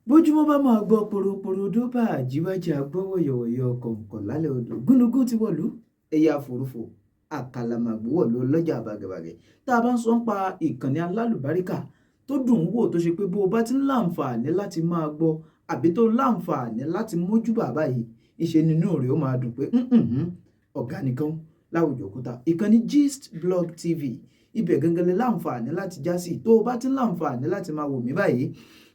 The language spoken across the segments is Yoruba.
bójúmọ́ bá máa gbọ́ poroporodo bá àjíwájà gbọ́ wọ̀yọ̀wọ̀yọ̀ kọ̀ǹkọ̀ lálẹ́ odò gúnugún ti wọ̀lú ẹ̀yà àforúfò àkàlàmàgbò wọ̀lú ọlọ́jà bàgẹ̀bàgẹ̀ tá a bá ń sọ ń pa ìkànnì alálùbáríkà tó dùn ún wò tó ṣe pé bó o bá ti ń láǹfààní láti máa gbọ́ àbí tó láǹfààní láti mójú bàbá yìí ìṣe nínú rẹ̀ ó máa dùn pé ọ̀gá nìkan láwùjọ òkúta ìkànnì Gist Blog TV ibẹ̀ gangan lè láǹfààní láti já sí tó o bá ti ń láǹfààní láti máa wò mí báyìí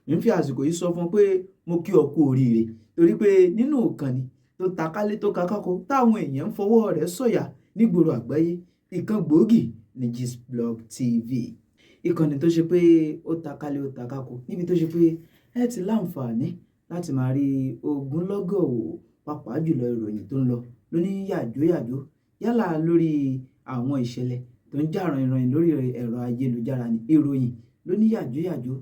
ń fi àsìkò yìí sọ fún pé mo kí ọ kú oríire torí pé nínú ìkànnì tó takálé tó kakáko táwọn èèyàn ń fọwọ́ rẹ̀ sọ̀yà nígboro àgbáyé ìkan gbòógì ní Gist Blog TV ìkànnì tó ṣe pé ó takálé ó takáko níbi tó ṣe pé ẹ ti láǹfààní láti máa rí ogunlọ́gọ̀ wò pàápàá jùlọ ìròyìn tó ń lọ lóní yàjóyàjó yálà lórí àwọn ìṣẹ̀lẹ̀ tó ń jà ràìnràìn lórí ẹ̀rọ ayélujára ní ìròyìn lóní yàjóyàjó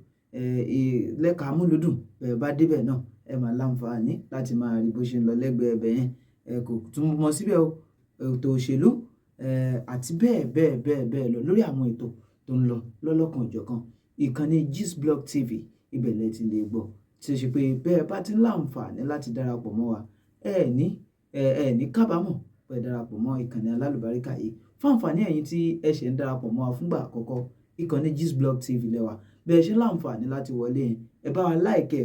lẹ́ka amúlùdùn bẹ́ẹ̀ bá débẹ̀ náà ẹ máa láǹfààní láti máa rí bó ṣe ń lọ lẹ́gbẹ̀ẹ́ ẹbẹ̀ yẹn kò tún mọ síbẹ̀ ètò òṣèlú àti bẹ́ẹ̀ lọ lórí àwọn ètò tó ń lọ lọ́lọ́kan òjọ̀kan ìkànnì Gist Blog TV ibẹ̀ lẹ ti lè gbọ́ tí ó ṣe pé bẹ́ẹ̀ bá ti ń láǹfààní láti darapọ̀ mọ́ wa ẹ ní kábàámọ̀ pé darapọ̀ mọ́ ìkànnì alálùbáríkà yìí fún àǹfààní ẹ̀yin tí ẹ ṣe ń darapọ̀ mọ́ wa fúngbà àkọ́kọ́ ìkànnì Gist Blog TV lẹ́wà bẹ́ẹ̀ ṣe láǹfààní láti wọlé yẹn ẹ bá wa like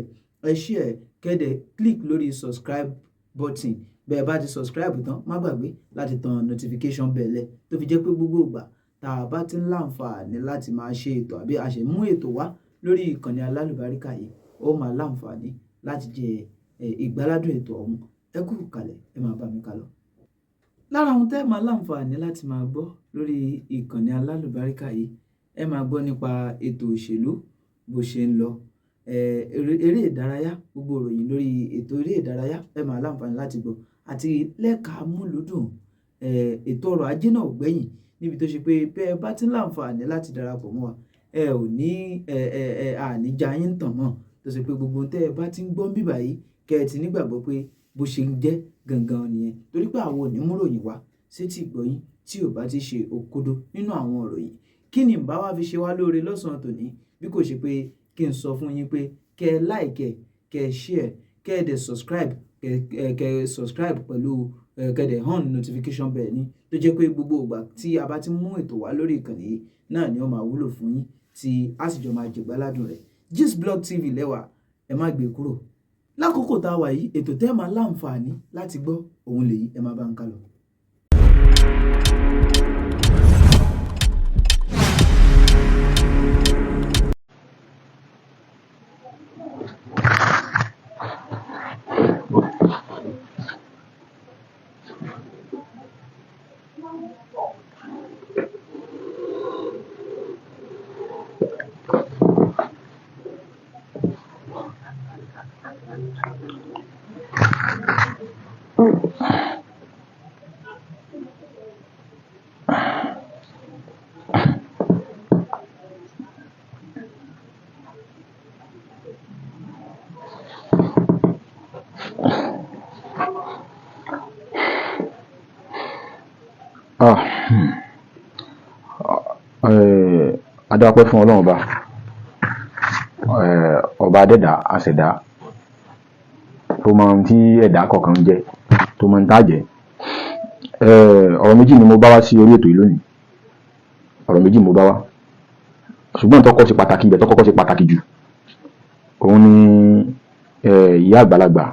ẹ share kẹ́dẹ̀ click lórí subscribe button bẹ́ẹ̀ bá ti subscribe tán má gbàgbé láti tan notification bell tó fi jẹ́ pé gbogbo ìgbà tá a bá ti ń láǹfààní láti máa ṣe ètò àbí a ṣe mú ètò wá lórí ìkànnì alálùbáríkà yìí ó máa láǹfààní láti jẹ ìgbáládùn ètò ọ̀hún ẹ kú kalẹ̀ ẹ máa bá mi kálọ. lára ohun tẹ́ máa láǹfààní láti máa gbọ́ lórí ìkànnì alálùbáríkà yìí ẹ máa gbọ́ nípa ètò òṣèlú bó ṣe ń lọ eré ìdárayá gbogbo ìròyìn lórí ètò eré ìdárayá ẹ máa láǹfààní láti gbọ́ àti lẹ́ka amúlùdùn ètò ọrọ̀ ajé náà gbẹ̀yìn níbi tó ṣe pé bẹ́ẹ̀ bá ti ń láǹfààní láti darapọ̀ mọ́ wa ẹ ò ní àníjà yín tàn mọ́ tó ṣe pé gbogbo tẹ́ ẹ bá ti ń gbọ́ bíbà yìí kẹ́ ẹ ti nígbàgbọ́ pé bó ṣe ń jẹ́ gangan nìyẹn torí pé àwọn onímúròyìn wa sétí ìgbọ́yìn tí ò bá ti ṣe òkodo nínú àwọn ìròyìn kí ni bá wá fi ṣe wá lóore lọ́sàn-án tòní bí kò ṣe pé kí n sọ fún yín pé kẹ́ ẹ like kẹ́ ẹ share kẹ́ ẹ dẹ̀ subscribe kẹ́ ẹ subscribe pẹ̀lú kẹ́ ẹ dẹ̀ on notification bell ní tó jẹ́ pé gbogbo ìgbà tí a bá ti mú ètò wá lórí ìkànnì yìí náà ni ó máa wúlò fún yín tí a sì jọ máa jẹ̀gbáládùn rẹ̀ Gist Blog TV lẹ́wà ẹ má gbé kúrò lákòókò tá a wà yìí ètò tẹ́ máa láǹfààní láti gbọ́ òun lèyí ẹ má bá ń kálọ. Adápẹ́ fún Ọlọ́run ọba adẹ́dà àṣẹ̀dá tó mọ ohun tí ẹ̀dá kọ̀ọ̀kan jẹ́ tó mọ ohun tá jẹ́. Ọ̀rọ̀ méjì ni mo bá wá sí orí ètò yìí lónìí, ọ̀rọ̀ méjì mo bá wá ṣùgbọ́n tó kọ́kọ́ ṣe pàtàkì jù òun ni ìyá àgbàlagbà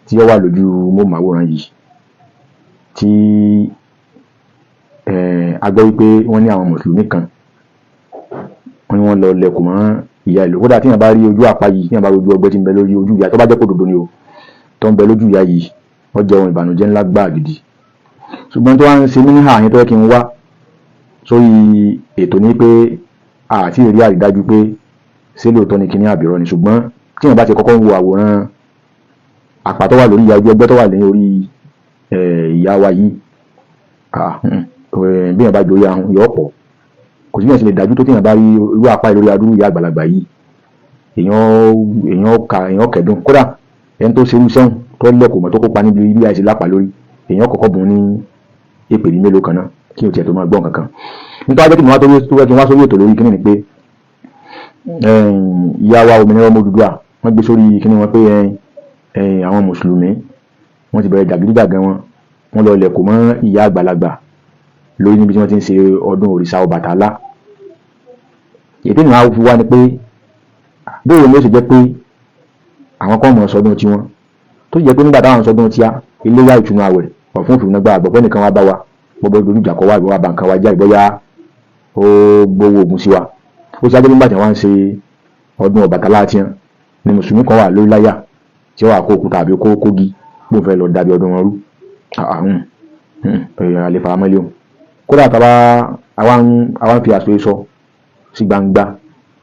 tí ó wà lójú móhùnmáwòrán yìí tí a gbọ́ wípé wọ́n ní àwọn mùsùlùmí kan wọ́n ní wọ́n lọ lẹ̀kùn mọ́ ìyá ìlú kódà tí yàn bá rí ojú àpá yìí tí yàn bá rí ojú ọgbẹ́ tí ń bẹ lórí ojú ìyá tó bá jẹ́ kó dodo ni o tó ń bẹ lójú ìyá yìí wọ́n jẹ́ ohun ìbànújẹ́ ńlá gbáà gidi ṣùgbọ́n tó wá ń ṣe ní àyín tó yẹ kí n wá sórí ètò ní pé àti ìrírí àrídájú pé ṣé lóòótọ́ ni kíní àbírọ́ ni ṣùgbọ́n tí yàn bá ti kọ́kọ́ ń wo àwòrán àpá tó wà lórí ìyá ojú ọgbẹ́ tó wà ní orí ìyá wa yìí bí yàn bá jorí ahun yọ ọ̀pọ̀ kò sí ní ẹ̀sìn lè dájú tó tí yàn bá rí irú àpá ìlórí adúrú ìyá àgbàlagbà yìí èèyàn kẹ̀dùn kódà ẹni tó ṣerú sẹ́hùn tó lẹ́kọ̀ọ́ mọ́ tó kópa níbi ilé àìsí lápá lórí èèyàn kọ̀ọ̀kan bùn ní èpèlí mélòó kan náà kí o tiẹ̀ tó máa gbọ́n kankan nítorí ajẹ́ kí mo wá sórí ètò lórí kíní ni pé ìyá wa òmìnira ọmọ Odùduwà wọ́n gbé sórí kíní wọn pé àwọn mùsùlùmí wọ́n ti bẹ̀rẹ̀ jàgídíjàgan wọ́n lọ lẹ̀kọ̀ mọ́ ìyá àgbàlagbà lórí níbi tí wọ́n ti ń ṣe ọdún òrìṣà Ọbàtálá. ètò ìrìn àwọn fi wá ni pé bóyá ló ṣe jẹ́ pé àwọn kan mọ̀ sọdún tiwọn tó jẹ́ pé nígbà táwọn sọdún tíá iléyá ìtùnú àwẹ̀ ọ̀fun òfin náà gba àgbọ̀pẹ́ nìkan wá bá wa gbogbo dojú ìjà kọ́ wá ìbọn wa bá nǹkan wa já ìbọ́yá ó gbowó ogun sí wa. ó ṣáájú nígbà tí wọ́n ń ṣe ọdún Ọbàtálá tiẹ̀ ni mùsùlùmí kan wà lórí láyà tí ó wà kó òkúta àbí kó kógi bó fẹ́ lọ dàbí ọdún wọn rú àlè faramọ́lé o. kódà tàbá àwọn fi àṣọ sọ sí gbangba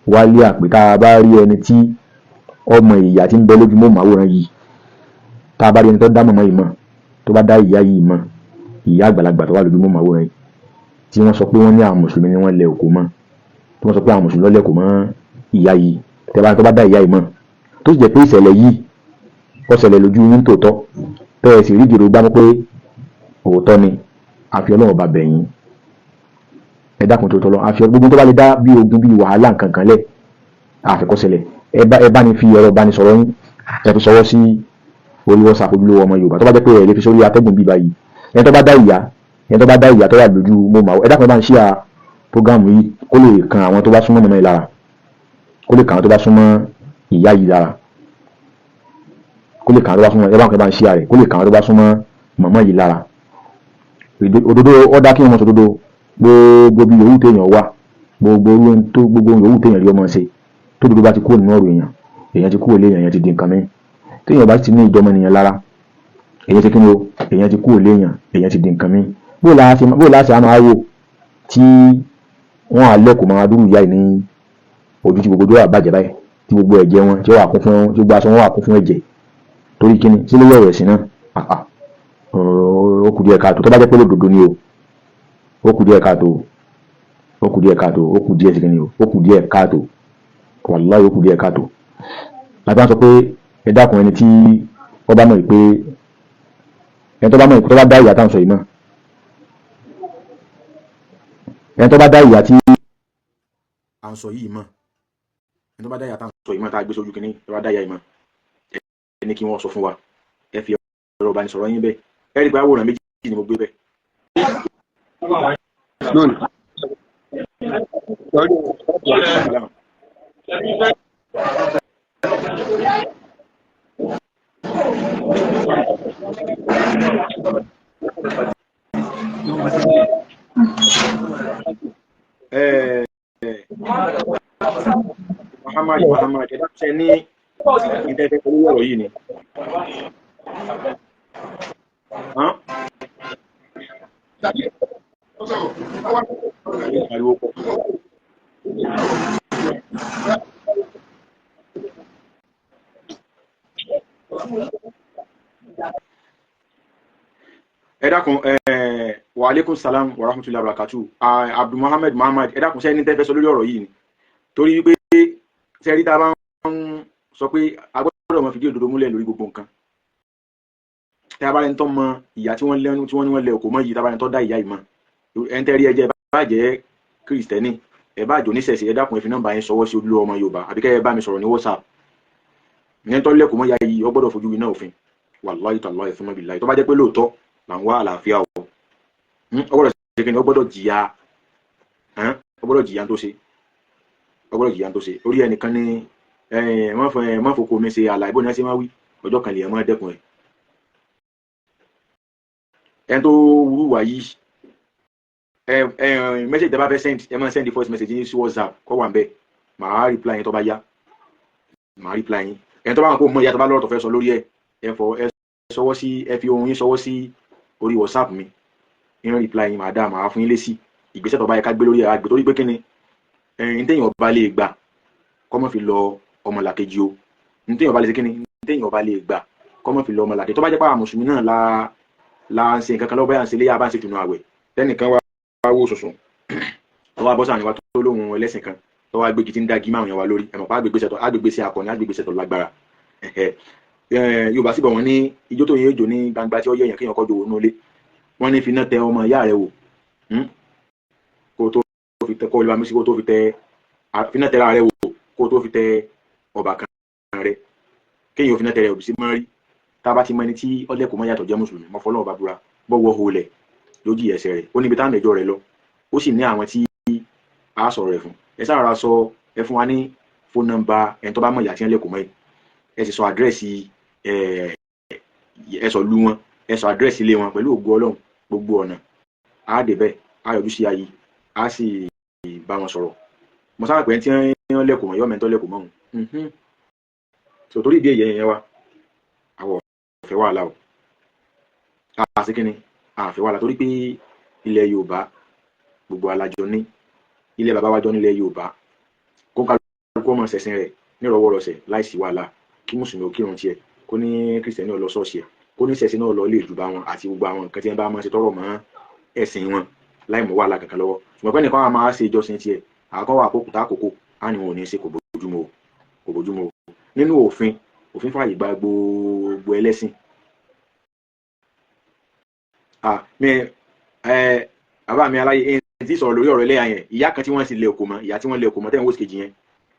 wálé àpè tá a bá rí ẹni tí ọmọ ìyá tí ń bẹ lójú mọ́ àwòrán yìí tá a bá rí ẹni tó dá mọ̀mọ́ yìí mọ̀ tó bá dá ìyá yìí mọ̀ ìyá àgbàlagbà tó wà lójú mọ́ àwòrán yìí tí wọ́n sọ pé wọ́n ní àwọn mùsùlùmí ni wọ́n lẹ òkú mọ́ tí wọ́n sọ pé àwọn mùsùlùmí lọ́lẹ̀ kò mọ́ ìyá yìí tẹ́bá tó bá dá ìyá yìí mọ̀ tó sì jẹ́ pé ìṣẹ̀lẹ̀ yìí ó ṣẹlẹ̀ lójú yín tòótọ́ tẹ́ ẹ sì rí ìdìrò gbámú pé òótọ́ ni àfi Ọlọ́run bá bẹ̀yìn ẹ dákun tó tọ́lọ́ àfi gbogbo tó bá lè dá bí ogun bí wàhálà nǹkan kan lẹ̀ àfikọ́sẹ̀lẹ̀ ẹ bá ní fi ẹ̀rọ ìbánisọ̀rọ̀ yín ẹ fi sọwọ́ sí orí WhatsApp ojúlówó ọmọ Yorùbá tó bá jẹ́ pé ẹ lè fi sórí atẹ́gùn bíbá yìí ẹni tó bá dá ìyá tó wà lójú mo máa ẹ dákun ẹ bá ń ṣí à prógámù yìí kó lè kan àwọn tó bá súnmọ́ mọ́mọ́ yìí lára kó lè kan àwọn tó bá súnmọ́ ìyá yìí lára kó lè kan àwọn tó bá súnmọ́ ẹ bá ń bá ń ṣí à rẹ̀ kó lè kan àwọn tó bá súnmọ́ mọ́mọ́ yìí lára. òdodo ọ̀dà kí wọ́n sọ òdodo gbogbo bí yòówù téèyàn wà gbogbo yòówù téèyàn rí ọmọ ṣe tó dodo bá ti kúrò nínú ọ̀rọ̀ èèyàn ti kúrò léèyàn ti di nǹkan mi téèyàn bá ti ní ìjọmọ nìyẹn lára èèyàn ti kíni o èèyàn ti kúrò léèyàn èèyàn ti di nǹkan mi bó láti àmọ́ àwò tí wọ́n á lẹ́kọ̀ọ́ máa dúró ìyá ẹ̀ ní ojú tí gbogbo dọ́wà bàjẹ́ báyìí tí gbogbo ẹ̀jẹ̀ wọn tí ó wà kún fún tí gbogbo aṣọ wọn wà kún fún ẹ̀jẹ̀ torí kíni sí lórí ọ̀rọ̀ ẹ̀sìn náà ó kù díẹ̀ káàtó tó bá jẹ́ pé lódodo ni o ó kù díẹ̀ káàtó ó kù díẹ̀ sí kíni o ó kù díẹ̀ káàtó wàláhì ó kù díẹ̀ káàtó láti wá sọ pé ẹ dákun ẹni tí wọ́n bá mọ̀ pé ẹni tó bá mọ̀ pé tó bá dá ìyá táwọn sọ yìí mọ̀ ẹni tó bá dá ìyá tí à ń sọ yìí mọ̀ ẹni tó bá dá ìyá táwọn sọ yìí mọ̀ tá a gbé sójú kínní tó bá dá ìyá yìí mọ̀ ẹni kí wọ́n sọ fún wa ẹ fi ọ̀rọ̀ ìbánisọ̀rọ̀ yín bẹ́ẹ̀ ẹ rí i pé àwòrán méjì ni mo gbé bẹ́ẹ̀. Muhammad ẹ̀dá ṣe ní ìtẹ́fẹ́ pẹ̀lú ọ̀rọ̀ yìí ni. Ẹ dákun wa alaikum salam wa rahmatullahi wa barakatuh Abdul Muhammad ẹ dákun ṣe ní tẹ́fẹ́ sọ lórí ọ̀rọ̀ yìí ni torí wípé sẹ́rí tá a bá ń sọ pé a gbọ́dọ̀ mọ fìdí òdodo múlẹ̀ lórí gbogbo nǹkan tí a bá lẹ́ni tó mọ ìyá tí wọ́n ní wọ́n lẹ òkò mọ́ yìí tá a bá lẹ́ni tó dá ìyá yìí mọ́ ẹni tẹ́rí ẹjẹ́ bá jẹ́ kìrìsìtẹ́nì ẹ bá jò nísẹ̀sì ẹ dákun ẹ fi nọ́mbà yẹn sọwọ́ sí ojúlówó ọmọ Yorùbá àbí kẹ́ ẹ bá mi sọ̀rọ̀ ní WhatsApp ìyẹn tó lẹ́kọ̀ọ́ mọ́ ìyá yìí ó gbọ́dọ̀ fojú winá òfin wallahi tallahi thumma billahi tó bá jẹ́ pé lóòótọ́ là ń wá àlàáfíà ó gbọ́dọ̀ ṣe kí ni ó gbọ́dọ̀ jìyà tó ṣe orí ẹnìkan ní má fòkó mi ṣe àlàyé bó ní ẹ ṣe máa wí ọjọ́ kan lè ẹ máa dẹ́kun ẹ̀ ẹni tó wúwà yìí message tẹ́ bá fẹ́ send ẹ máa send voice message ní sí WhatsApp kọ́ wà ń bẹ̀ màá reply yín tó bá yá màá reply yín ẹni tó bá wọn kó mọ ìyá tó bá lọ́rọ̀ tó fẹ́ sọ lórí ẹ sọwọ́ sí ẹ fi ohun yín sọwọ́ sí orí WhatsApp mi ń reply yín màá fún yín lésì ìgbésẹ̀ tó bá yẹ ká gbé lórí ẹ̀ àgbẹ̀ torí pé kíni ntẹ́yìn ọba lè gbà kọ́mọ́ fi lọ ọmọlàkejì o ntẹ́yìn ọba lè ṣe kíni ntẹ́yìn ọba lè gbà kọ́mọ́ fi lọ ọmọlàkejì tó bá jẹ́ pé àwọn mùsùlùmí náà la ń ṣe nǹkan kan lọ́wọ́ báyà ń ṣe léyà bá ń ṣe tùnú àwẹ̀ tẹ́nìkan wá wò sùsùn tó wá bọ́ sáà níwá tó lóhun ẹlẹ́sìn kan tó wá gbégi tí ń dá gí máa yàn wá lórí ẹ̀mọ̀ pa agbègbè sí akọni agbègbè tó lágbára Yorùbá sì bọ̀ wọ́n ní ijó tó yẹ jò ní gbangba tí ó yẹ yàn kéèyàn kọ́ jò wọnú ilé wọ́n ní fi náà tẹ ọmọ ìyá rẹ̀ wò kó tó fi tẹ kó olùbámu sí kó tó fi tẹ finá tẹ́ra rẹ wò kó tó fi tẹ ọbàkan rẹ kéèyàn òfin náà tẹ̀lé òbí sí mọ́ rí tá a bá ti mọ ẹni tí ọlẹ́kùn mọ́ yàtọ̀ jẹ́ mùsùlùmí mọ́ fọlọ́wọ́ bá búra bọ́wọ́ holẹ̀ lójú ẹsẹ̀ rẹ̀ ó níbi táwọn ẹjọ́ rẹ̀ lọ ó sì ní àwọn tí a sọ̀rọ̀ rẹ̀ fún ẹ sára sọ ẹ fún wa ní fóònù nọ́mbà ẹni tó bá mọ̀ ìyá tí wọ́n lẹ́kùn mọ́ ẹ ẹ sì sọ àdírẹ́sì ẹ sọ lu wọn ẹ sọ àdírẹ́sì ilé wọn pẹ̀lú ògo Ọlọ́run gbogbo ọ̀nà á dé bẹ́ẹ̀ á yọjú sí ayé á sì bá wọn sọ̀rọ̀ mo sábà pé tí wọ́n lẹ́kùn mọ́ yọ́mẹ́ntọ́ lẹ́kùn mọ́ òun sòtórí ìdí èyẹ yẹn wa àwọ̀ ọ̀fẹ́ wàhálà o àti kíni àfẹ́ wàhálà torí pé ilẹ̀ Yorùbá gbogbo alájọ ní ilẹ̀ bàbá wájọ nílẹ̀ Yorùbá kó kálukú ọmọ ṣẹ̀sìn rẹ̀ nírọ̀wọ́rọ̀sẹ̀ láìsí wàhálà kí mùsùlùmí ó kírun tiẹ̀ kó ní kìrìsìtẹ́nì ó lọ ṣọ́ọ̀ṣì ẹ̀ kó ní ṣẹ̀sìn náà lọ ilé ìjùbá wọn àti gbogbo àwọn nǹkan tí wọ́n bá máa ṣe tọrọ mọ́ ẹ̀sìn wọn láì mú wàhálà kankan lọ́wọ́ ṣùgbọ́n pẹ́ẹ́nì kan wà máa ṣe ìjọsìn tiẹ̀ àkọ́wọ́ àkókò á ní wọn ò ní ṣe kò bójúmọ́ o nínú òfin fààyè gba gbogbo ẹlẹ́sìn bàbá mi aláyé ẹni tí sọ̀rọ̀ lórí ọ̀rọ̀ ẹlẹ́yà yẹn ìyá kan tí wọ́n sì lé òkò mọ́ ìyá tí wọ́n lé òkò mọ́ tẹ́wọ́n wọ́n sì kejì yẹn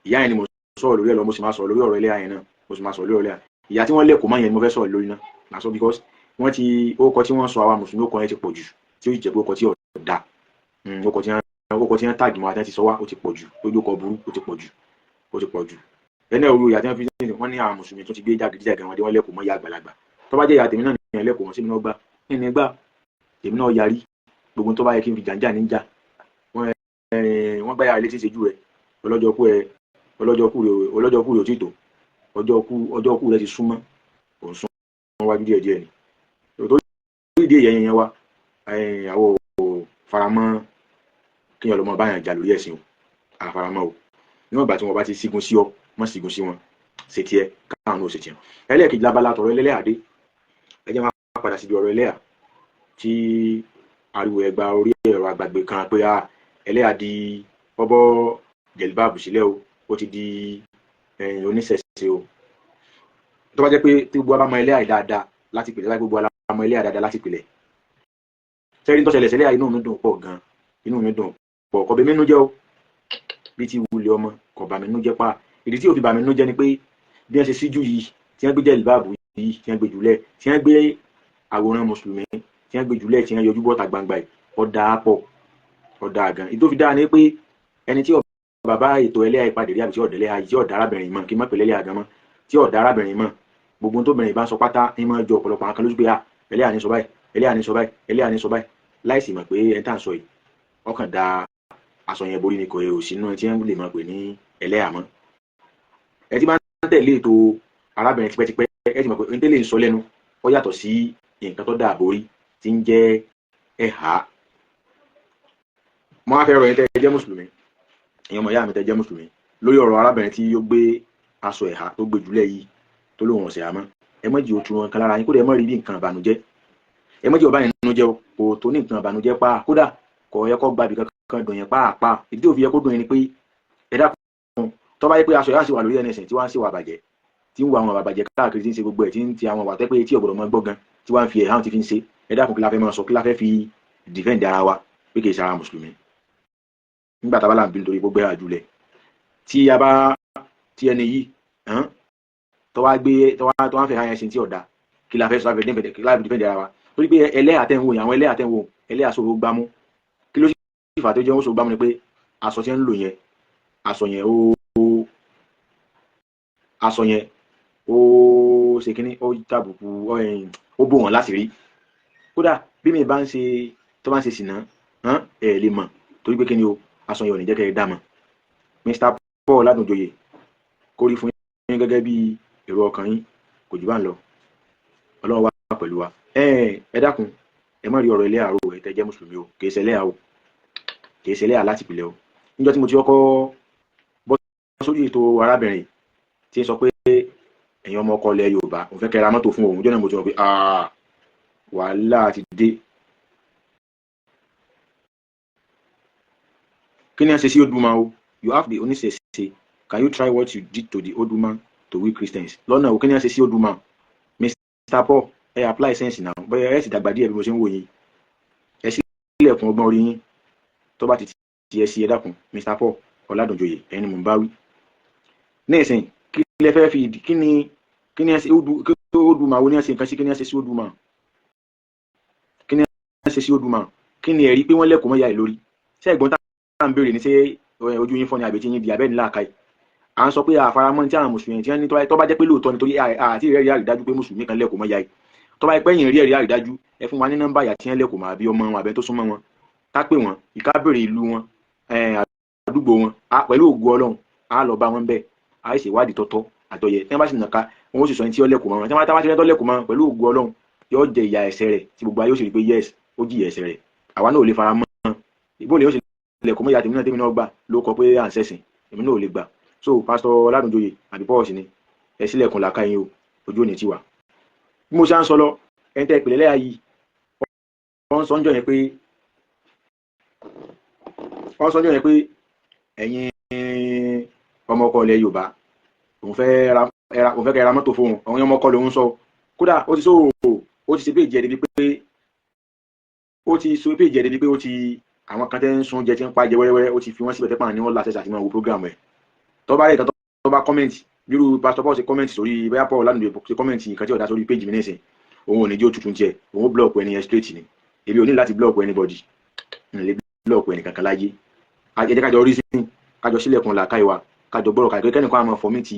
ìyá yẹn ni mo sọ̀rọ̀ lórí ẹ̀ lọ mo sì máa sọ̀rọ̀ lórí ọ̀rọ̀ ẹlẹ́yà yẹn náà mo sì máa sọ̀rọ̀ lórí ọ̀rọ̀ ẹlẹ́yà ìyá tí wọ́n lé òkò mọ́ yẹn ni mo fẹ́ sọ̀rọ̀ lórí náà lásán because wọ́n ti ókọ tí wọ́n sọ àwa mùsùlùmí ókọ yẹn ti pọ̀ jù tí ó jẹ́ pé ókọ tí ọ̀dà ókọ tí wọ́n táàgì mọ́ àti sọ wá ó ti pọ̀ jù lójú ọkọ̀ burú ó ti pọ̀ jù ẹni òru ìyá tí wọ́n fi ní wọ́n ní àwọn mùsùlùmí tó ti gbé jàgídíjàgan wọn dé wọ́n lẹ́kọ̀ọ́ mọ́ ìyá àgbàlagbà tó bá jẹ́ ìyá tèmi náà nìyẹn lẹ́kọ̀ọ́ wọn sí mi náà gbà nínú gbà tèmi náà yarí gbogbo tó bá yẹ kí n fi jàǹjà níjà wọ́n gbá yàrá létí ìṣẹ́jú rẹ̀ ọlọ́jọ́ kú rẹ̀ ò tí tó ọjọ́ kú rẹ̀ ti súnmọ́ òun sún wọn wájú díẹ̀ ni tó ìdí èyẹ yẹn wa àwọn faramọ́ kí yẹn lọ́mọ báyàn jà lórí ẹ̀sìn o àfaramọ́ o níwọ̀n ìgbà tí wọ́n bá ti sígun sí ọ mọ́ sígun sí wọn ṣe tiẹ̀ káwọn náà ṣe tiẹ̀ ẹlẹ́ẹ̀kejì lábala tọ̀rọ̀ ẹlẹ́yà dé ẹ jẹ́ máa padà síbi ọ̀rọ̀ ẹlẹ́yà tí ariwo ẹgbà orí ẹ̀rọ àgbàgbé kan pé ẹlẹ́yà di bọ́bọ́ jẹ̀lìbáàbù sílẹ̀ o ó ti di oníṣẹ̀ṣe o tó bá jẹ́ pé tí gbogbo abámọ ẹlẹ́yà dáadáa láti pìlẹ̀ láti gbogbo abámọ ẹlẹ́yà dáadáa láti pìlẹ̀ sẹ́rí tó ṣẹlẹ̀ sẹ́lẹ́yà inú mi dùn pọ̀ gan inú mi dùn pọ̀ kọ̀bẹ mínú jẹ́ o bí ti wulẹ̀ ọmọ kọ̀bà mínú jẹ́ pa ìdí tí òfin bà mínú jẹ́ ni pé bí wọ́n ṣe síjú yìí tí wọ́n gbé jẹ̀lìbáàbù yìí tí wọ́n gbé jùlẹ̀ tí wọ́n gbé àwòrán mùsùlùmí tí wọ́n gbé jùlẹ̀ tí wọ́n yọjú bọ́ta gbangba yìí ọ̀dà gan ìtò fi dáa ni pé ẹni tí bàbá ètò ẹlẹ́yà ìpàdé rí àbí tí ọ̀dà ẹlẹ́yà tí ọ̀dà arábìnrin mọ̀ kí n má pè lẹ́lẹ́yà gan mọ́ tí ọ̀dà arábìnrin mọ̀ gbogbo tó bìnrin bá ń sọ pátá ní máa jọ ọ̀pọ̀lọpọ̀ àwọn kan lójú pé ẹlẹ́yà ní sọ báyìí ẹlẹ́yà ní sọ báyìí ẹlẹ́yà ní sọ báyìí láìsí mọ̀ pé ẹni tá à ń sọ yìí ọkàn da aṣọ yẹn borí ni kò èrò sínú ẹni tí wọ́n lè máa pè ní ẹlẹ́yà mọ́ ẹ ti máa ń tẹ̀lé ètò arábìnrin tipẹ́tipẹ́ ẹ ti mọ̀ pé ní ń sọ lẹ́nu ó yàtọ̀ sí nǹkan tó dà borí tí ń jẹ́ ẹ̀há mo á fẹ́ rọ yín tẹ́ ẹ jẹ́ mùsùlùmí èèyàn ọmọ ìyá mi tẹ́ jẹ́ mùsùlùmí lórí ọ̀rọ̀ arábìnrin tí yóò gbé aṣọ ẹ̀há tó gbé jùlẹ̀ yìí tó lóun ọ̀sẹ̀ àmọ́ ẹ mọ̀jì ó tu wọn kan lára yín kódà ẹ mọ̀ rí bí nǹkan ìbànújẹ́ ẹ mọ̀jì ọba yẹn nínú jẹ́ o tó ní nǹkan ìbànújẹ́ pa kódà kò yẹ kó gbàbí kankan dùn yẹn pàápàá ìdí tí ò fi yẹ kó dùn yẹn ni pé ẹ dákun tó bá yẹ pé aṣọ yẹn á sì wà lórí ẹnìsìn tí wọ́n á sì wà bàjẹ́ tí ń wo àwọn àbàjẹ́ káàkiri tí ń ṣe gbogbo ẹ̀ tí ń ti àwọn wàtẹ́ pé tí ọ̀gbọ̀dọ̀ máa gbọ́ gan tí wọ́n fi ẹ̀hán ti fi ń ṣe ẹ dákun kí la fẹ́ máa sọ kí la fẹ́ fi defend ara wa pé kì í ṣe ara mùsùlùmí nígbà tá a bá là ń bí nítorí gbogbo ẹ̀ àjùlẹ̀ tí a bá tí ẹni yìí tó wá fẹ́ hàn ẹ̀sìn tí ọ̀dà kí la fẹ́ sọ láti defend ara wa torí pé ẹlẹ́yà tẹ̀ ń wò yẹn àwọn ẹlẹ́yà tẹ̀ ń wò ẹlẹ́yà sọ̀rọ̀ gbámú kí ló sì fà tó jẹ́ wọ́n sọ̀rọ̀ gbámú ni pé aṣọ tí ń lò yẹn aṣọ yẹn ó ṣe kínní ó tàbùkù ó bò wọ́n láti rí kódà bí mi bá ń ṣe tó bá ń ṣe sìnà ẹ lè mọ̀ torí pé kí ni o aṣọ yẹn ò ní jẹ́ kẹ́ ẹ dá mọ̀ Mr. Paul Ládùnjoyè kó rí fún yín gẹ́gẹ́ bí èrò ọkàn yín kò jù bá ń lọ Ọlọ́run wà pẹ̀lú wa ẹ dákun ẹ má rí ọ̀rọ̀ ẹlẹ́yà ro ẹ tẹ́ jẹ́ mùsùlùmí o kì í ṣe ẹlẹ́yà o kì í ṣe ẹlẹ́yà láti pìlẹ̀ o níjọ́ tí mo ti kọ́kọ́ bọ́ sórí ètò arábìnrin tí ń sọ pé ẹ̀yin ọmọ ọkọ ilẹ̀ Yorùbá òun fẹ́ kẹ́ ra mọ́tò fún òun jọ́nà mo ti rò pé wàhálà ti dé kí ni a ṣe sí old woman o you have the only say can you try what you did to the old woman to we Christians lọ́nà o kí ni a ṣe sí old woman Mr. Paul ẹ apply sense now bóyá ẹ sì dàgbà díẹ̀ bí mo ṣe ń wò yín ẹ sì ilẹ̀kùn ọgbọ́n orí yín tó bá ti ẹ sí ẹ dákun Mr. Paul Ọládùnjoyè ẹni mò ń bá wí ní ìsìn kí lẹ fẹ́ fi kí ni kí ni ẹ ṣe Odùmá wo ni ẹ ṣe nǹkan sí, kí ni ẹ ṣe sí Odùmá, kí ni ẹ ṣe sí Odùmá, kí ni ẹ̀rí pé wọ́n lẹ́kọ̀ọ́ mọ́ ìyá ẹ̀ lórí. Ṣé ẹ̀gbọ́n tá à ń béèrè ní ṣé ojú yín fọ́ ni àbí tí yín di abẹ́ nílà káyì. À ń sọ pé àfaramọ́ tí àwọn mùsùlùmí tí wọ́n ní tó bá jẹ́ pé lóòótọ́ nítorí àti ìrẹ́rìí àrídájú pé mùsùlùmí kan lẹ́kọ̀ọ́ mọ́ ìyá ẹ̀, tó bá jẹ́ pé yìí rí ẹ̀rí àrídájú ẹ fún wa ní nọ́mbà ìyá tí wọ́n lẹ́kọ̀ọ́ mọ́ àbí ọmọ wọn àbẹ́ tó súnmọ́ wọn, ká pè wọ́n, ìká béèrè ìlú wọn, àdúgbò wọn, pẹ̀lú ògo Ọlọ́run á lọ bá wọn bẹ́ẹ̀, á sì wádìí tọ́tọ́ àtọ̀yẹ tí wọ́n bá sì nàka wọn ó sì sọ ní tí ó lẹ́kọ̀ọ́ mọ́ wọn, tí wọ́n bá ti rẹ́ tó lẹ́kọ̀ọ́ mọ́ wọn pẹ̀lú ògo Ọlọ́run yóò jẹ ìyà ẹ̀ṣẹ̀ rẹ̀ tí gbogbo ayé ó sì rí pé yes ó jìyà ẹ̀ṣẹ̀ rẹ̀. Àwa náà ò lè fara mọ́ ìbò lè ó sì lẹ́kọ̀ọ́ mọ́ ìyá tèmi náà tèmi náà gbà ló kọ pé à ń ṣẹ̀sìn, èmi náà ò lè gbà. So Pásítọ̀ Ọládùnjoyè àbí Paul ni ẹ sílẹ̀kùn làákà yín o, ojú òní tiwa. Bí mo ṣe ń sọ lọ ẹni tẹ́ ìpìlẹ̀ lẹ́yà yìí wọ́n sọ ń jọ yẹn pé ẹ̀yin ọmọ ọkọ ilẹ̀ Yorùbá òun fẹ́ kẹ́ ra mọ́tò fóun, àwọn ọmọ ọkọ lòun sọ, kódà ó ti ṣe péjì ẹ̀dẹ́bí pé ó ti àwọn kan tẹ́ ń sun jẹ tí ń pa jẹ wẹ́rẹ́wẹ́rẹ́ ó ti fi wọ́n síbẹ̀ tẹ́pà ní wọ́n láṣẹ àti máa wo program ẹ̀. tó bá rẹ̀ tó bá kọ́mẹ̀ntì bírú Pastor Paul ṣe kọ́mẹ̀ntì sórí bẹ́yà Paul Ọládùnjoyè ṣe kọ́mẹ̀ntì nǹkan tí ọ̀dà sórí péjì mi nísìn, òun ò ní jẹ́ òtútù tiẹ̀, òun ó blọ́ọ̀kù ẹni yẹn straight ni. Èmi ò ní láti blọ́ọ̀kù anybody, n lè blọ́ọ̀kù ẹni kankan láyé. Ẹ jẹ́ kájọ rí sí kájọ sílẹ̀kùn làákàyè wa kájọ gbọ́rọ̀ kájọ kẹ́nìkan àmọ́ fọ́mìtì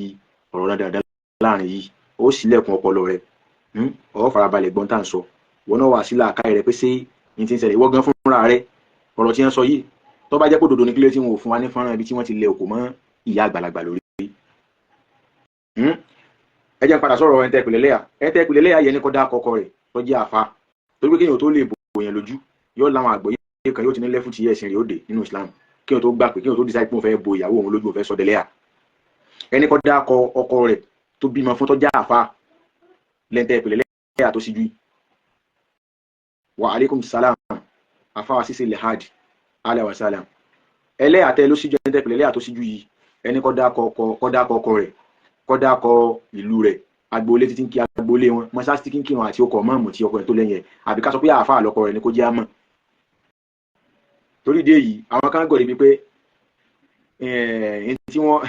ọ̀rọ̀ náà dáadáa láàrin yìí ó sílẹ̀kùn ọpọlọ rẹ̀ ó farabalẹ̀ gbọ́n tá à ń sọ wọn náà wà sí làákàyè rẹ̀ pé ṣé ní ti ń ṣẹlẹ̀ ìwọ gan fúnra rẹ̀ ọ̀rọ̀ tí wọ́n sọ yìí tó bá jẹ́ pé òdodo ní kílé tí wọn ò fún wa ní fọ́nrán ibi tí wọ́n ti lẹ òkò mọ́ ìyá àgbàlagbà lórí. Ẹ jẹ́ n padà sọ̀rọ̀ ẹ̀ńtẹ́ ìpìlẹ̀ lẹ́yà yẹn ní kọ́ dá kọ́kọ́ rẹ̀ tó jẹ́ àfa torí pé kéèyàn tó lè bò yẹn lójú yóò láwọn àgbọ́yé kan yóò ti ní lẹ́fù tí ẹ̀sìn rẹ̀ ó dé nínú Islam kéèyàn tó gbà pé kéèyàn tó decide pé òun fẹ́ bo ìyàwó òun lójú òun fẹ́ sọdẹ lẹ́yà. Ẹni kọ́ dá ọkọ rẹ̀ tó bímọ fún tó jẹ́ àfa lẹ́ńtẹ́ ìpìlẹ̀ lẹ́yà tó síjú yìí. Wa alaikum salam àfa wa sísè lehad alẹ́ wa salam ẹlẹ́yà tẹ́ ló síjú ẹ̀ńtẹ́ ìpìlẹ̀ lẹ́yà tó síjú yìí ẹni kọ́ dá ọkọ rẹ̀ kọ́ dá ọkọ ìlú rẹ̀ agboolé títí ń kí agboolé wọn mọ́sáàsì tí kí wọn àti ọkọ̀ mọ́ọ̀mù tí ọkọ̀ ẹ̀ tó lẹ́yìn ẹ̀ àbí ká sọ pé àáfàá lọ́kọ rẹ̀ ni kó jẹ́ àmọ́. Torí dé yìí àwọn kan gọ̀rẹ́ bíi pé tí wọ́n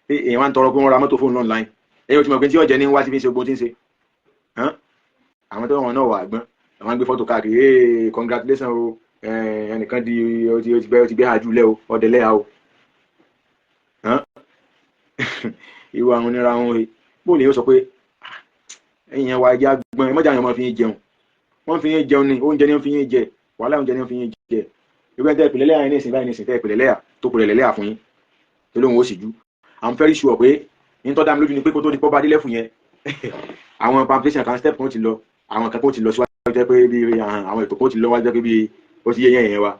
èèyàn máa ń tọrọ pé wọ́n ra mọ́tò fóònù online ẹ̀yìn òtún mọ̀ pé tí ọ̀jẹ̀ ní wá ti fi ń ṣe ogun tí ń ṣe àwọn tó wọn náà wà gbọ́n àwọn gbé fọ́tò káàkiri congratulations o ẹnìkan di ó ti gbé àjù lẹ́ o ọ̀dẹ̀lẹ́yà o irú àwọn onírà wọn rè bóòlù yóò sọ pé ẹ̀yìn wa ẹja gbọ́n ẹmọ́jà yẹn wọ́n fi yín jẹun wọ́n fi yín jẹun ni oúnjẹ ni wọ́n fi yín jẹ wàhálà oúnjẹ ni wọ́n fi yín jẹ irú ẹ̀ńtẹ́ ìpìlẹ̀ lẹ́yà ní ìsìn báyìí ní ìsìn tẹ́ ìpìlẹ̀ lẹ́yà tó pèlè lẹ́yà fún yín tó lóun ó sì jú I'm very sure pé ní tọ́ dá mi lójú ni pé kó tó di pọ́ bá délẹ̀ fún yẹn àwọn palpitation kan step kan ti lọ àwọn kan tó ti lọ síwájú jẹ́ pé bí àwọn ètò kan ti lọ wájú jẹ́ pé bí ó ti yé yẹn wa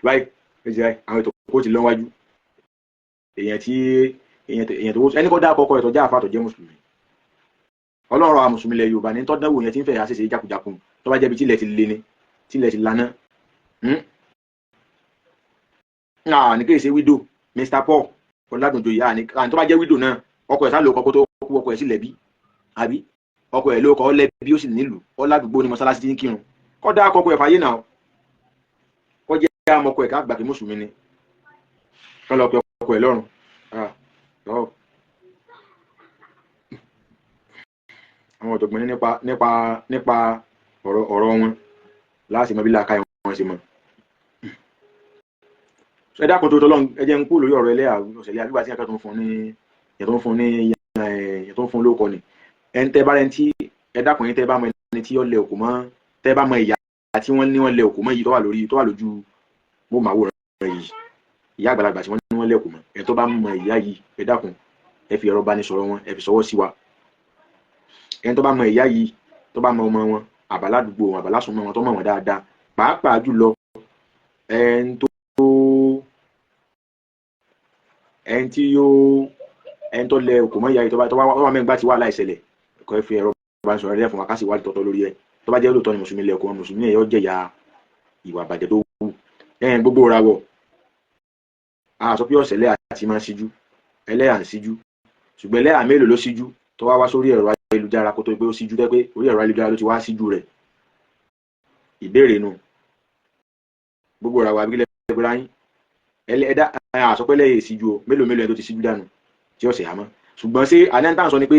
báyìí àwọn ètò kan ti lọ wájú èèyàn tó ẹni kọ́ dá àkọ́kọ́ ẹ̀tọ́ já àfa tó jẹ́ mùsùlùmí Ọlọ́run àwọn mùsùlùmí ilẹ̀ Yorùbá ní tọ́ dánwò yẹn tí ń fẹ́ àṣẹṣe jákujàkun tó bá jẹ́ bí tílẹ̀ ti lé ní tílẹ̀ ti lana ní kí èsè wídò Mr. Paul Ọládùnjoyè àní tó bá jẹ́ wídò náà ọkọ ẹ̀ sá ló kọ́kọ́ tó kú ọkọ ẹ̀ sì lẹ́bí àbí ọkọ ẹ̀ ló kọ́ lẹ́bí ó sì nílùú ọládùúgbò ní mọ́sálásí tí ń kírun kọ́ dá àkọ́kọ́ ẹ̀ fàyè náà kọ́ jẹ́ àmọ́kọ ẹ̀ ká gbà pé mùsùlùmí ni kọ́ lọ pé ọkọ ẹ̀ lọ́rùn àwọn ọ̀jọ̀gbọ́n nípa ọ̀rọ̀ wọn láti mọ bí làákàyè wọn ṣe mọ́. Ẹ dákun tó tọ́lọ́run ẹ jẹ́ ń kú lórí ọ̀rọ̀ ẹlẹ́yà ọ̀sẹ̀lẹ̀ àbígbà tí ẹ̀ka tó ń fún lóko ni ẹni tẹ́ bá rẹ̀ tí ẹ dákun yín tẹ́ bá mọ ẹni tí ó lẹ òkú mọ́ tẹ́ bá mọ ìyá tí wọ́n ní wọ́n lẹ òkú mọ́ yìí tó wà lójú bó máa wòrán yìí ìyá àgbàlagbà tí wọ́n ní wọ́n lẹ òkú mọ́ ẹ tó bá mọ ìyá yìí ẹ dákun ẹ fi ẹ̀rọ bánisọ̀rọ̀ wọn ẹ fi sọwọ́ sí wa ẹni tó bá mọ ìyá yìí tó bá mọ ọmọ wọn àbáládùúgbò wọn àbálásùnmọ́ wọn tó mọ̀ wọn dáadáa pàápàá jùlọ ẹni tó lẹ òkú mọ́ ìyá yìí tó bá mẹ́gbà tí wà láìṣẹlẹ̀ ẹ̀kọ́ ẹ fi ẹ̀rọ bánisọ̀rọ̀ rẹ̀ fún wa ká sì wádìí tọ́tọ́ lórí ẹ̀ tó bá jẹ́ lóòótọ́ ni mùsùlùmí lẹ́kọ̀ọ́ mùsùlùmí ẹ̀ yọ jẹ̀yà ìwà àbàjẹ́ tó wù gbogbo ra wọ̀ a sọ pé ọ̀sẹ̀lẹ̀ àti máa síjú ẹlẹ́yà ń síjú ṣùgbọ́n ẹlẹ́yà mélòó ló síjú tó wá sórí ẹ̀rọ ayélujára kó tó pé ó síjú tẹ́ pé orí ẹ̀rọ ayélujára ló ti wá síjú rẹ̀ ìbéèrè nu gbogbo ra wà bí lẹ́gbẹ̀rẹ́ yín ẹ̀dá àsọpẹ́lẹ̀ yìí síjú o mélòó ẹ̀ tó ti síjú dànù tí ọ̀sẹ̀ àmọ́ ṣùgbọ́n ṣé alẹ́ ń tàn sọ ni pé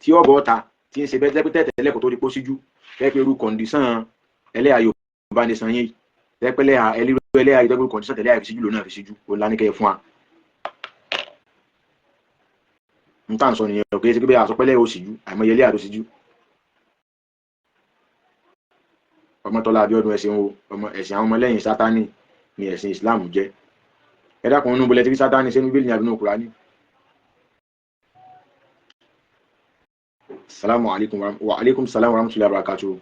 tí ọ̀bọ̀ ọ̀ta tí ń ṣe bẹ́ẹ̀ tẹ́tẹ́lẹ̀ kó tó di pọ́ síjú fẹ́ pé irú kọ̀ǹdíṣàn ẹlẹ́yà Yorùbá ní san yìí tẹ́pẹ́lẹ́ ẹlẹ́yà ìdọ́gbò kọ̀ǹdíṣàn tẹ́lẹ̀ àfi síjú lónà àfi síjú òun lá ní kẹ́ fún wa. ń tàn sọ nìyẹn òkè ṣe pé àsọpẹ́lẹ́ ò síjú àìmọye ẹlẹ́yà tó síjú. Ọmọtọ́lá Abíọ́dún ẹ̀sìn o ẹ̀sìn àwọn ọmọlẹ́yìn Sátánì ni ẹ̀sìn Islam jẹ́. Ẹ dákun inú bolẹ̀ tí Sátánì sínú bíbélì ní àbínú Kùránì. Salamu alaikum wa alaikum salam wa rahmatullahi wa barakatuh.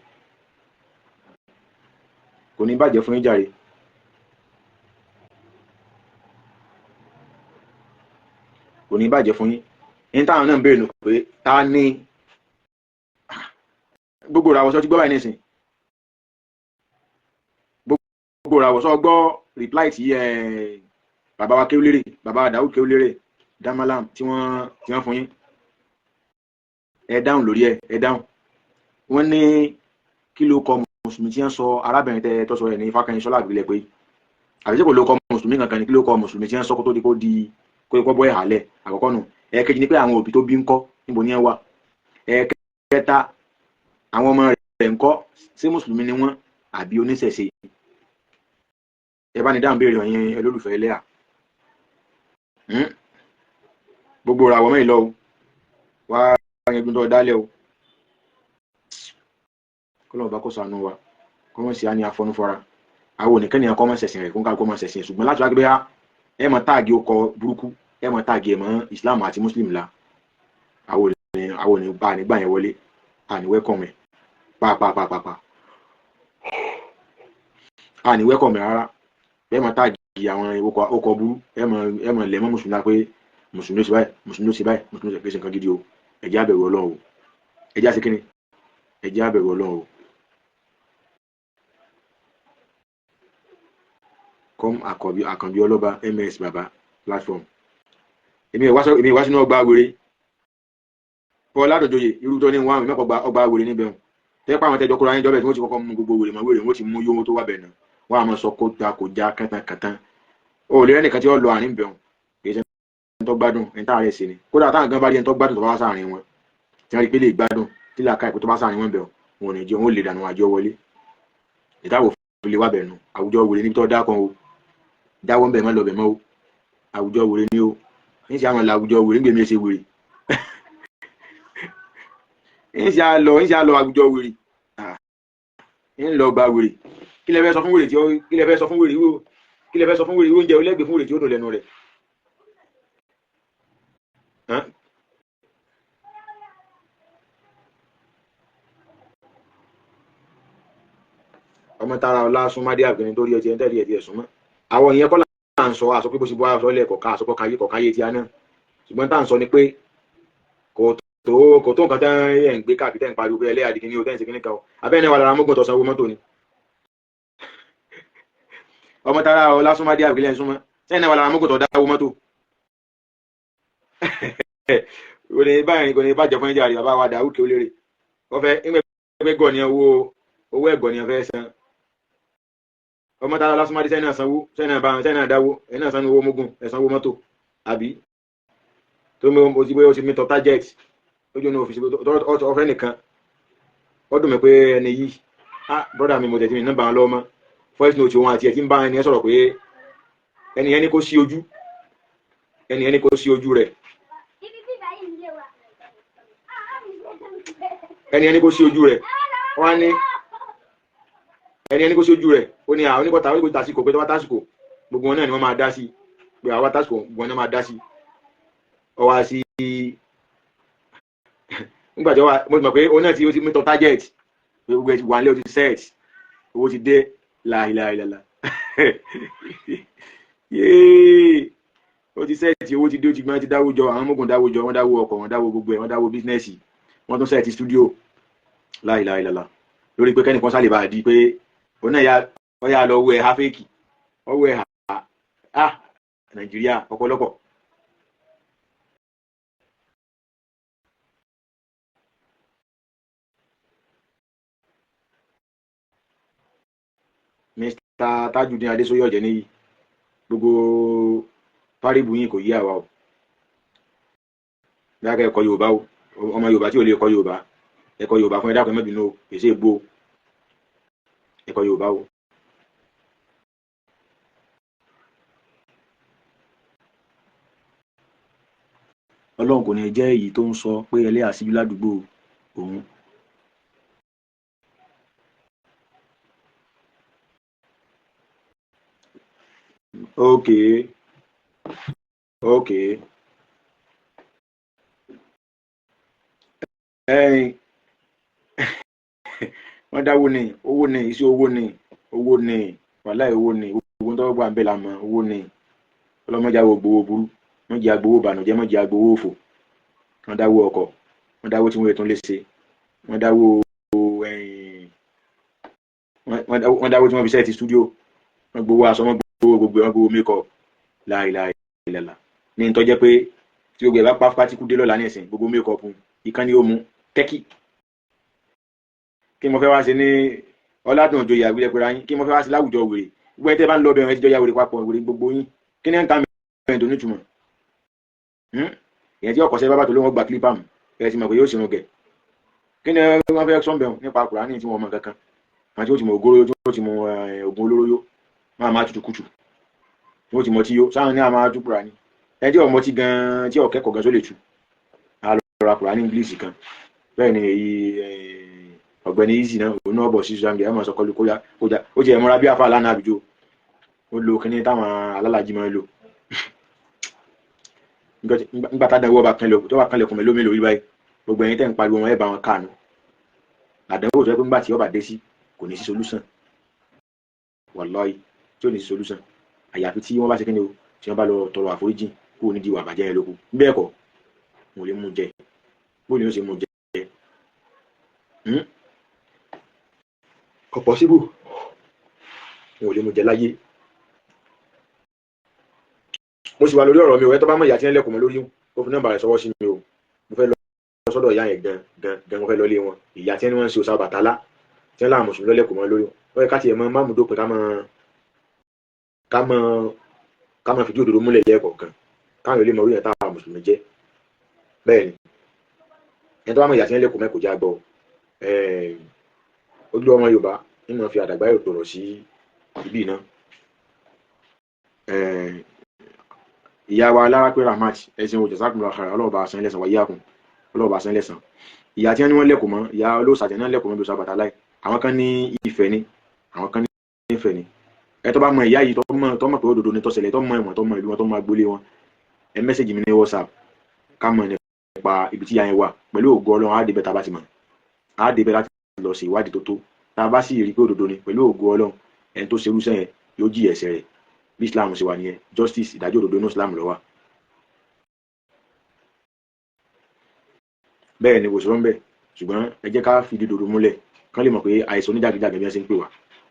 Kò ní bàjẹ́ fún yín jàre. Kò ní bàjẹ́ fún yín. Ní táwọn náà ń béèrè nù pé ta ni gbogbo ìràwọ̀ sọ ti gbọ́ báyìí nísìn. Gbogbo ìràwọ̀ sọ gbọ́ reply tí bàbá wa Kéwúlérè, bàbá Dáúdù Kéwúlérè, Damalam tí wọ́n fún yín. Ẹ dáhùn lórí ẹ dáhùn. Wọ́n ní kí ló kọ mùsùlùmí tí wọ́n sọ arábìnrin tẹ́ tọ́sọ rẹ̀ ní Fákẹ́yìnsọ́lá àgbélẹ̀ pé àbí kò ló kọ mùsùlùmí kankan ní kí ló kọ mùsùlùmí tí wọ́n sọ kó tó di kó ikọ́ bọ́ ẹ̀hálẹ̀ àkọ́kọ́ nù. Ẹ̀ẹ̀kejì ni pé àwọn òbí tó bí ń kọ́ níbo ni ẹ wà. Ẹ̀ẹ̀kẹta àwọn ọmọ rẹ̀ ń kọ́ ṣé mùsùlùmí ni wọ́n àbí oníṣẹ̀ṣe. Ẹ bá ní dáhùn béèrè ọ̀yin olólùfẹ́ ẹlẹ́yà. Gbogbo ìràwọ̀ mẹ́rin lọ wá yanjú tó dálẹ̀ o. Kọ́lọ́run bá kó ṣàánú wa kó mọ̀ sí á ní afọ́núfọ́ra. Àwọn oníkẹ́ni akọ́ mọ̀ ṣẹ̀sìn rẹ̀ kó ń ká kó mọ̀ ṣẹ̀sìn ṣùgbọ́n láti wá gbé ẹ mọ̀ táàgì ọkọ̀ burúkú ẹ mọ̀ táàgì ẹ̀ mọ́ Islam àti Muslim la. Àwọn òní bá nígbà yẹn wọlé àní wẹ́kọ̀mù ẹ̀ pàápàá àní wẹ́kọ̀mù ẹ̀ rárá. Ẹ mọ̀ táàgì àwọn ọkọ̀ burú ẹ mọ̀ lẹ́mọ́ mùsùlùmí la pé mùsùlùmí ló ṣe báyìí mùsùlùmí ló ṣe báyìí mùsùlùmí ló ṣe pèsè nǹkan gidi o. Ẹ jẹ́ á bẹ̀rù Ọlọ́run o. Ẹ jẹ́ á ṣe kíni ẹ jẹ́ á bẹ̀rù Ọlọ́run o. Come Àkànbí Ọlọ́ba MS Baba platform. Èmi ìwá sínú ọgbà wèrè Paul Adójoyè irú tó ní wọ́n àwọn ìmọ̀pọ̀ ọgbà wèrè níbẹ̀ wọn. Tẹ́pẹ́ àwọn tẹ́jọ́ kóra yín jọ́bẹ̀ tí wọ́n ti kọ́kọ́ mú gbogbo wèrè mọ́ wèrè wọ́n ti mú yówó tó wà bẹ̀ náà wọ́n á máa sọ kó ta kò já kàtàkàtà. O lè rẹ́ nìkan tí ó lọ àárín bẹ̀ wọn kì í ṣe ẹni tó gbádùn ẹni tá àárẹ̀ sí ni kódà táwọn gan bá rí ẹni tó gbádùn tó bá wá sáàrin wọn tí wọ́n rí pé lè gbádùn tí làákà ìpò tó bá sáàrin wọn bẹ̀ wọn ò ní jẹun ó lè dànù àjọ wọlé ìtawò fi lè wà bẹ̀ nù àwùjọ wèrè níbi tó dá kan o dáwọ́ ń bẹ̀ mọ́ lọ bẹ̀ mọ́ o àwùjọ wèrè ni o ní ṣe àwọn àwùjọ wèrè ń gbèmí ẹsẹ̀ wèrè ń ṣe àlọ àwùjọ wèrè ń lọ gba wèrè kí lẹ fẹ́ sọ fún wèrè tí ó kí lẹ fẹ́ sọ fún wèrè wo kí lẹ fẹ́ sọ fún wèrè oúnjẹ olẹ́gbẹ̀ẹ́ fún wèrè tí ó dùn lẹ́nu rẹ̀ ọmọ tara ọlá súnmádé àgbẹ̀ni tó rí ọtí ẹ̀ ń tẹ̀lé ẹ̀ ẹ̀sùn mọ́ àwọn ìyẹn kọ́ là ń sọ àsọ pé bó ṣe bọ́ aṣọ lẹ́ẹ̀kọ̀ọ̀ká àsọ kọ̀ọ̀káyé tí a náà ṣùgbọ́n tá à ń sọ ni pé kò tó nǹkan tán ẹ̀ ń gbé káàkiri tẹ́ ń pariwo pé ẹlẹ́yà dìkíní o tẹ́ ń ṣe kíní kan o abẹ́ni wà lára mọ́gbọ̀n tọ̀sán owó mọ́tò ni ọmọ tara ọlá súnmádé àgbẹ̀lẹ̀ ń súnmọ́ sẹ́yìn náà wà lára mọ́gbọ̀n tọ̀ dá owó mọ́tò kò ní bàjẹ́ fún ẹjẹ́ àríwá bá wa Dáúdù Kéwúlérè wọ́n fẹ́ ẹgbẹ́ gọ̀ ní owó ẹ̀gọ́ ní ọ̀fẹ́ san ọmọ tara ọlá súnmádé sẹ́yìn náà sanwó sẹ́yìn náà dáwó ẹ̀ náà sanwó mógún ẹ̀ sanwó mọ́tò àbí tó mo ti bóyá o ti mi tọ́ target lójú ní òfìsì ọ̀fẹ́ nìkan ó dùn mí pé ẹni yìí brọ́dà mi mo tẹ̀ tí mi nọ́mbà wọn lọ́wọ́ mọ́ voice note wọn àti ẹ̀ tí ń bá ẹni ẹ sọ̀rọ̀ pé ẹni ẹni kó sí ojú rẹ̀ ẹni ẹni kó sí ojú rẹ̀ wọ́n á ní ẹni ẹni kó sí ojú rẹ̀ ó ní àwọn oníbọ̀tà ó ní kó tásìkò pé tó bá tásìkò gbogbo wọn náà ni wọ́n máa dá sí pé àwọn tásìkò gbogbo wọn náà máa dá sí ọwá sí nígbàtí mo mọ̀ pé ó náà tí ó ti mítọ̀ target pé gbogbo ẹ̀ ti wà nílé ó ti set owó ti dé láìláìlàlá yéé ó ti set owó ti dé ó ti gbọ́n ti dáwó jọ àwọn mọ́gùn dáwó jọ wọ́n dáwó ọkọ̀ wọ́n dáwó gbogbo ẹ̀ wọ́n dáwó bísínẹ́sì wọ́n tún set studio láìláìlàlá lórí pé kẹ́nìkan sálè bá di pé ó náà yà lọ wọ ẹ̀ ha fẹ́ẹ̀kì ọwọ́ ẹ̀ ha Nàìjíríà ọ̀pọ̀lọpọ̀ Mr. Tajudeen Adéṣóyè ọ̀jẹ̀ níyì gbogbo párìbù yín kò yí àwa o dákẹ́ ẹ̀kọ́ Yorùbá o ọmọ Yorùbá tí ò lè kọ́ Yorùbá ẹ̀kọ́ Yorùbá fún ẹ dákun ẹ má bínú o èsì ègbó ẹ̀kọ́ Yorùbá o. Ọlọ́run kò ní jẹ́ èyí tó ń sọ pé ẹlẹ́yà síjú ládùúgbò òun. Okay. Ẹyin wọ́n dáwó ni owó ni iṣẹ́ owó ni wàláì owó ni owó tó gbà ń bẹ̀ lámọ̀ owó ni ọlọ́mọdé àwọ̀ gbowó burú wọ́n jẹ́ agbowó bànújẹ́ wọ́n jẹ́ agbowó òfò wọ́n dáwó ọkọ̀ wọ́n dáwó tí wọ́n tún lè ṣe wọ́n dáwó wọ́n dáwó tí wọ́n fi sẹ́ẹ̀tì stúdíò wọ́n gbowó aṣọ wọ́n gbowó gbogbo wọ́n gbowó mékọ̀ láìláìlẹ́la ní ìtọ́jẹ́ pé tí gbogbo ẹ̀ bá pátíkù dé lọ́la ní ẹ̀sìn gbogbo mékọ̀ fún ìkànnì ó mú tẹ́kì kí mo fẹ́ wá sí ní ọ̀làdùn òjò ìyàwó ẹ̀pẹ̀rẹ̀ ayín kí mo fẹ́ wá sí láwùjọ wèrè gbogbo ẹ̀ tẹ́ bá ń lọ bẹ̀rẹ̀ ẹ̀jọ́ ya wèrè papọ̀ wèrè gbogbo yín kí ni ẹ̀ ń ta mẹ́rin tó nítumọ̀ ìyẹn tí ọkọ̀ sẹ́ bábà tó ló wọ́n gba kílípà mù ẹ̀ ti mọ̀ pé yóò ṣe rún gẹ̀ kí ni wọ́n fẹ́ sọ́nbẹ̀ nípa Kùránì tí wọ́n mọ̀ kankan àti ó ti mọ̀ ògóró tí ó ti mọ̀ ògùn olóró yó máa tutù kùtù tí ó ti mọ̀ tí yó sáwọn ní àmà tú Kùránì ẹ tí ọmọ tí gan tí ọ̀kẹ́kọ̀ọ́ gan só lè tu àlọ́ra Kùránì English kan bẹ́ẹ̀ ni èyí ọ̀gbẹ́ni easy náà òun náà bọ̀ sí social media ẹ̀ máa sọ kọlu kóyá ó jẹ́ ẹ̀mọ́ra bí àfa lánàá àbíjó ó lo kíní táwọn alálàájì máa ń lò nígbà tá àdánwò bá kanlẹ̀kùn mélòó yìí báyìí gbogbo ẹ̀yin tẹ́ ń pariwo wọn ẹ̀ bá wọn káànú àdánwò tó yẹ pé nígbà tí ọba dé sí kò ní sí solution wàláhì tí ò ní sí solution àyàfi tí wọ́n bá ṣe kíni o tí wọ́n bá lọ tọrọ àforíjì kó ní diwà àbàjẹ́ yẹn lóko bẹ́ẹ̀ kọ́ mo lè mú jẹ bó ni ó ṣe mú jẹ kò possible mo lè mú jẹ láyé mo sì wà lórí ọ̀rọ̀ mi ò ẹ́ tó bá mọ̀ ìyá tí ń lẹ́kùn mi lórí ó fi nọ́mbà rẹ̀ sọwọ́ sí mi o mo fẹ́ lọ sọ́dọ̀ ìyá yẹn gan mo fẹ́ lọ lé wọn ìyá tí wọ́n ń ṣe òṣà Bàtálá tí wọ́n láwọn mùsùlùmí lọ́lẹ́kùn mọ́ lórí wọn yẹ ká tiẹ̀ mọ́ máàmù dópin ká mọ́ fìdí òdodo múlẹ̀ lẹ́ẹ̀kọ̀ọ̀kan káwọn ilé mọ̀ orí yẹn táwọn mùsùlùmí jẹ́ bẹ́ẹ̀ ni ẹni tó bá mọ̀ ìyá tí ń lẹ́kùn mẹ́ kò já gbọ́ ojú ọmọ Yorùbá nínú fi àdàgbà yóò tọrọ sí ibi náà ìyá wa Lárápé Ramat ẹ̀sìn òjò sákùnrin àkàrà ọlọ́ọ̀bà àṣẹ lẹ́sàn wáyé àkùn ọlọ́ọ̀bà àṣẹ lẹ́sàn ìyá tí wọ́n ní wọ́n lẹ́kùn mọ́ ìyá olóòsàtẹ̀ náà lẹ́kùn mọ́ bí ó sábàtà láì àwọn kan ní Ifẹ̀ ni àwọn kan ní Ifẹ̀ ni ẹ tó bá mọ ìyá yìí tó mọ̀ pé òdodo ni tó ṣẹlẹ̀ tó mọ ìmọ̀ tó mọ ìlú wọn tó mọ agboolé wọn ẹ mẹ́sẹ̀gì mi ní WhatsApp ká mọ̀ nípa ibi tí ìyá yẹn wà pẹ̀lú ògo Ọlọ́run á débẹ̀ tá a bá ti mọ̀ á débẹ̀ láti lọ sí ìwádìí tó tó tá a bá sì rí pé òdodo ni pẹ̀lú ògo Ọlọ́run ẹni tó ṣerú sẹ́yìn yóò jí ẹ̀ṣẹ̀ rẹ̀ bí Islam ṣe wà nìyẹn justice ìdájọ́ òdodo inú Islam ló wà. bẹ́ẹ̀ ni kò sọ̀rọ̀ ń bẹ̀ ṣùgbọ́n ẹ jẹ́ ká fi dídòdò múlẹ̀ kán lè mọ̀ pé àìsàn oníjàgídàgẹ̀ bí wọ́n ṣe ń pè wá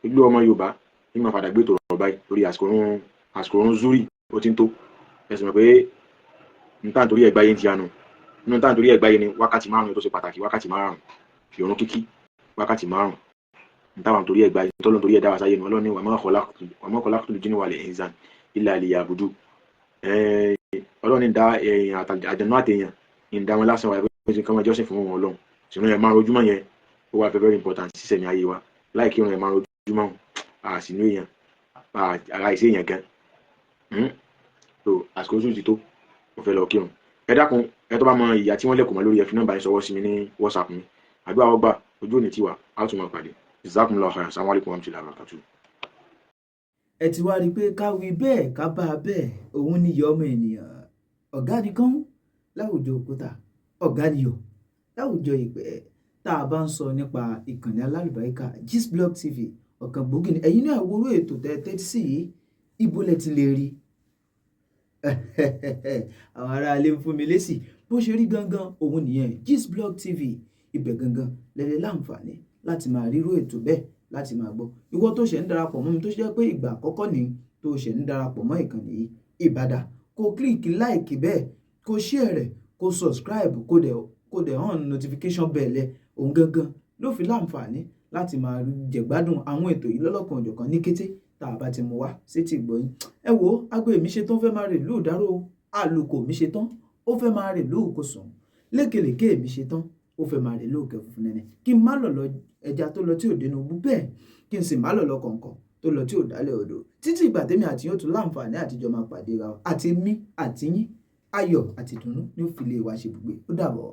ìlú ọmọ Yorùbá nígbà padà gbé tòrọ̀ báyìí torí àsìkò òrùn zuri ó ti ń tó ẹ̀sìn mọ̀ pé nǹkan torí ẹ̀gbáyé ń ti àná nínú nǹkan torí ẹ̀gbáyé ni wákàtí 5 tó ṣe pàtàkì wákàtí 5 ìrun kíkí wákàtí 5 nǹkan torí ẹ̀gbáyé tọ́lọ́ torí ẹ̀dá wàsáyé ni ọlọ́ni wà mọ́ khalaqtul jinna wal insa illa liya'budun ọlọ́ni dá àjẹnú àtẹ̀yàn ìdá wọn lásán wà pé kí wọ́n jọ́sìn fún wọn Ọlọ́run ṣùgbọ́n ẹ̀ máa rojúmọ́ yẹn ó wà very important sísẹ̀ ní ayé wa láì kí ẹ̀ máa rojúmọ́ àsìnú èèyàn ara ìṣe èèyàn gan so àsìkò oṣù ti tó mo fẹ́ lọ kírun ẹ dákun ẹ tó bá mọ ìyá tí wọ́n lẹ́kùn mọ́ lórí ẹ fi nọ́mbà yẹn sọwọ́ sí mi ní WhatsApp mi àdúrà ọgbà ojú òní tiwa á tún máa pàdé jazakumullahu khairan assalamu alaikum warahmatullahi wabarakatuh. ẹ ti wá rí i pé ká wí bẹ́ẹ̀ ká bá a bẹ́ẹ̀ òun ni ìyá ọmọ ènìyàn ọ̀gá nìkan láwùjọ òkúta ọ̀gá ni yọ láwùjọ ìpẹ́ tá a bá ń sọ nípa ìkànnì alálùbáríkà Gistblog TV ọ̀kan gbòógì ni ẹ̀yin náà wúrú ètò tẹ́tí sí yìí ibo lẹ ti lè rí àwọn aráalé ń fún mi lésì bó ṣe rí gangan òun nìyẹn Gistblog TV ibẹ̀ gangan lẹ́lẹ́ láǹfààní láti máa rírú ètò bẹ́ẹ̀ láti máa gbọ́ ìwọ tó ṣẹ̀ ń darapọ̀ mọ́ mi tó ṣe pé ìgbà àkọ́kọ́ ni tó ṣẹ̀ ń darapọ̀ mọ́ ìkànnì yìí ìbàdà kó kílíkì láìkì bẹ́ẹ̀ kó share rẹ̀ kó subscribe kó dẹ̀ on notification bell ẹ̀ òun gangan ló fi láǹfààní láti máa jẹ̀gbádùn àwọn ètò yìí lọ́lọ́kan òjọ̀kan ní kété tá a bá ti mú wá sétí ìgbọ́yìn ẹ wo agbe mi ṣe tán fẹ́ máa rè lù dárò àlùkò mi ṣe tán ó fẹ́ máa rè lù kò sùn lékelèké mi ṣe tán ó fẹ́ máa rè lóòkè funfun nẹ́nẹ́ kí n má lọ ẹja tó lọ tí ò dénú bú bẹ́ẹ̀ kí n sì má lọ kọ̀ǹkọ̀ tó lọ tí ò dálẹ̀ odò títí ìgbà tèmi àti yóò tún láǹfààní àtijọ́ máa pàdé ra àti mí àti yín ayọ̀ àti ìdùnnú ní ó fi lè wá ṣe gbogbo ó dàbọ̀.